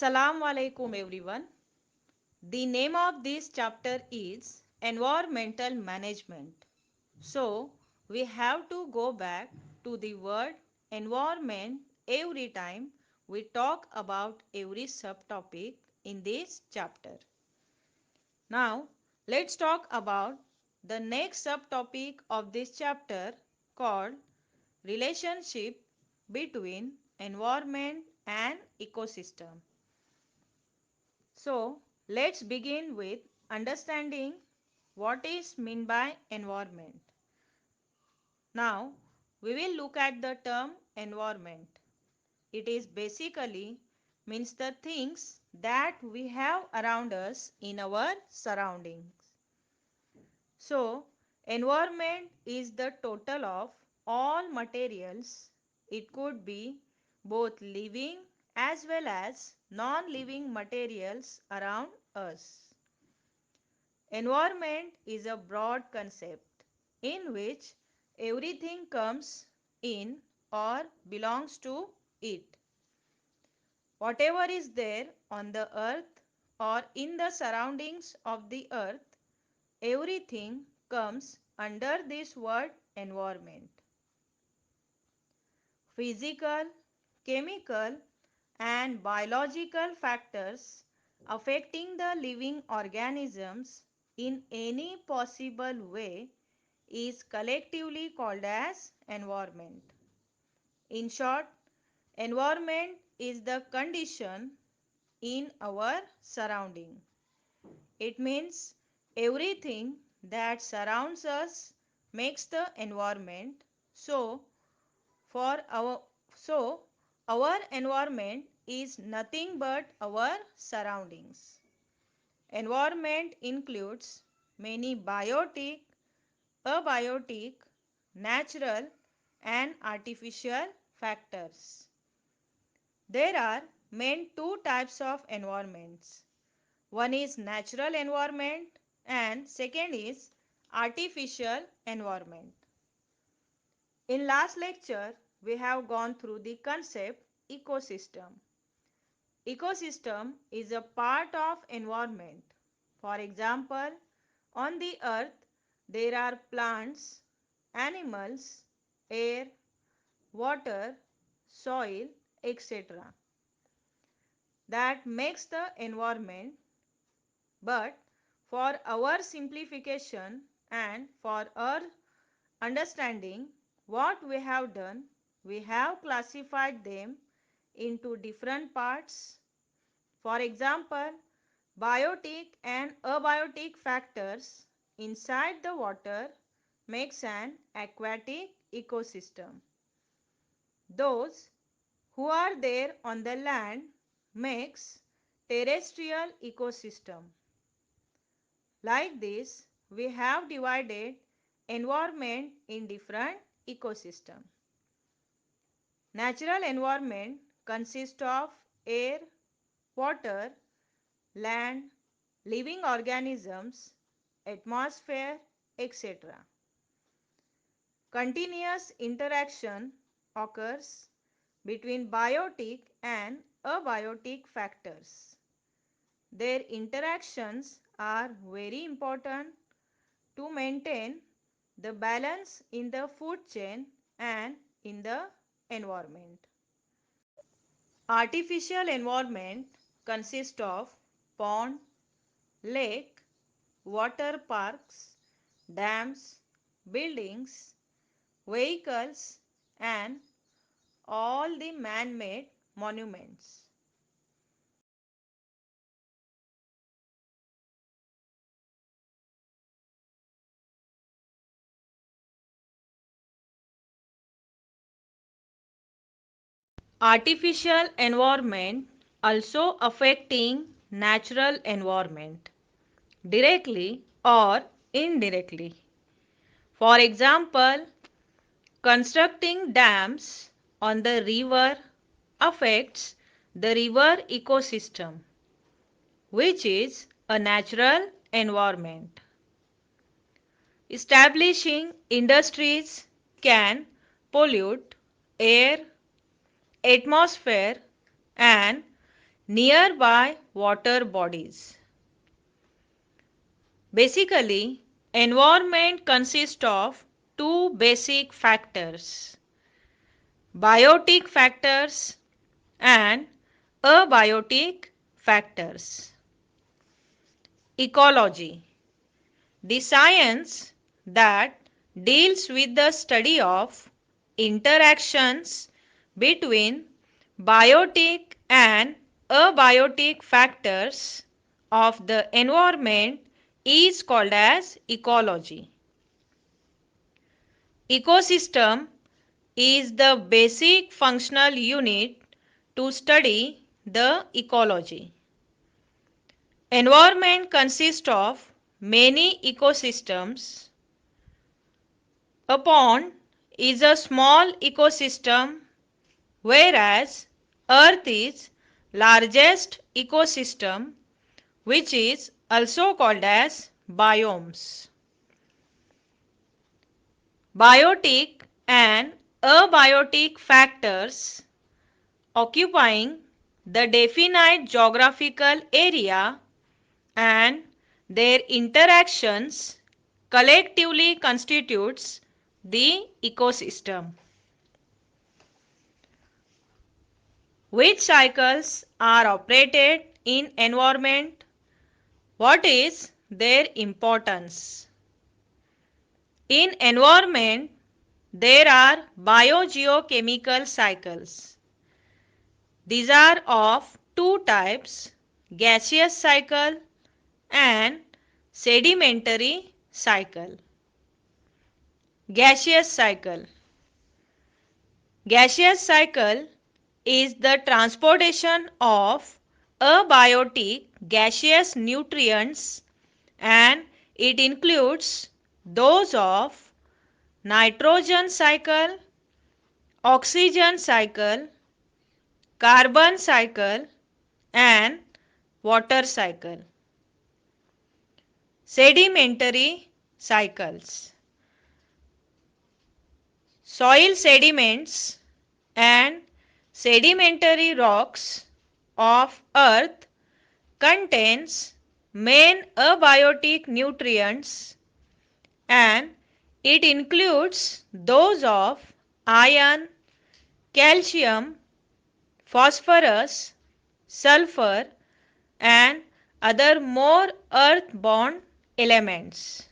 Assalamu alaikum everyone. The name of this chapter is Environmental Management. So, we have to go back to the word environment every time we talk about every subtopic in this chapter. Now, let's talk about the next subtopic of this chapter called relationship between environment and ecosystem. So, let's begin with understanding what is meant by environment. Now, we will look at the term environment. It is basically means the things that we have around us in our surroundings. So, environment is the total of all materials. It could be both living as well as non-living materials around us. Environment is a broad concept in which everything comes in or belongs to it. Whatever is there on the earth or in the surroundings of the earth, everything comes under this word environment. Physical, chemical, and biological factors affecting the living organisms in any possible way is collectively called as environment. In short, environment is the condition in our surrounding. It means everything that surrounds us makes the environment. So, for our so our environment is nothing but our surroundings. Environment includes many biotic, abiotic, natural and artificial factors. There are main two types of environments. One is natural environment and second is artificial environment. In last lecture, we have gone through the concept ecosystem. Ecosystem is a part of environment. For example, on the earth there are plants, animals, air, water, soil, etc. that makes the environment, but for our simplification and for our understanding what we have done, we have classified them into different parts. For example, biotic and abiotic factors inside the water makes an aquatic ecosystem. Those who are there on the land makes terrestrial ecosystem. Like this, we have divided environment in different ecosystem. Natural environment consists of air, water, land, living organisms, atmosphere, etc. Continuous interaction occurs between biotic and abiotic factors. Their interactions are very important to maintain the balance in the food chain and in the environment. Artificial environment consists of pond, lake, water parks, dams, buildings, vehicles and all the man-made monuments. Artificial environment also affecting natural environment directly or indirectly. For example, constructing dams on the river affects the river ecosystem, which is a natural environment. Establishing industries can pollute air, atmosphere, and nearby water bodies. Basically, environment consists of two basic factors: biotic factors and abiotic factors. Ecology, the science that deals with the study of interactions between biotic and abiotic factors of the environment, is called as ecology. Ecosystem is the basic functional unit to study the ecology. Environment consists of many ecosystems. A pond is a small ecosystem, whereas Earth is largest ecosystem, which is also called as biomes. Biotic and abiotic factors occupying the definite geographical area and their interactions collectively constitutes the ecosystem. Which cycles are operated in environment? What is their importance? In environment, there are biogeochemical cycles. These are of two types: gaseous cycle and sedimentary cycle. Gaseous cycle. Gaseous cycle is the transportation of abiotic gaseous nutrients, and it includes those of nitrogen cycle, oxygen cycle, carbon cycle, and water cycle. Sedimentary cycles. Soil sediments and sedimentary rocks of earth contains main abiotic nutrients, and it includes those of iron, calcium, phosphorus, sulfur, and other more earth-borne elements.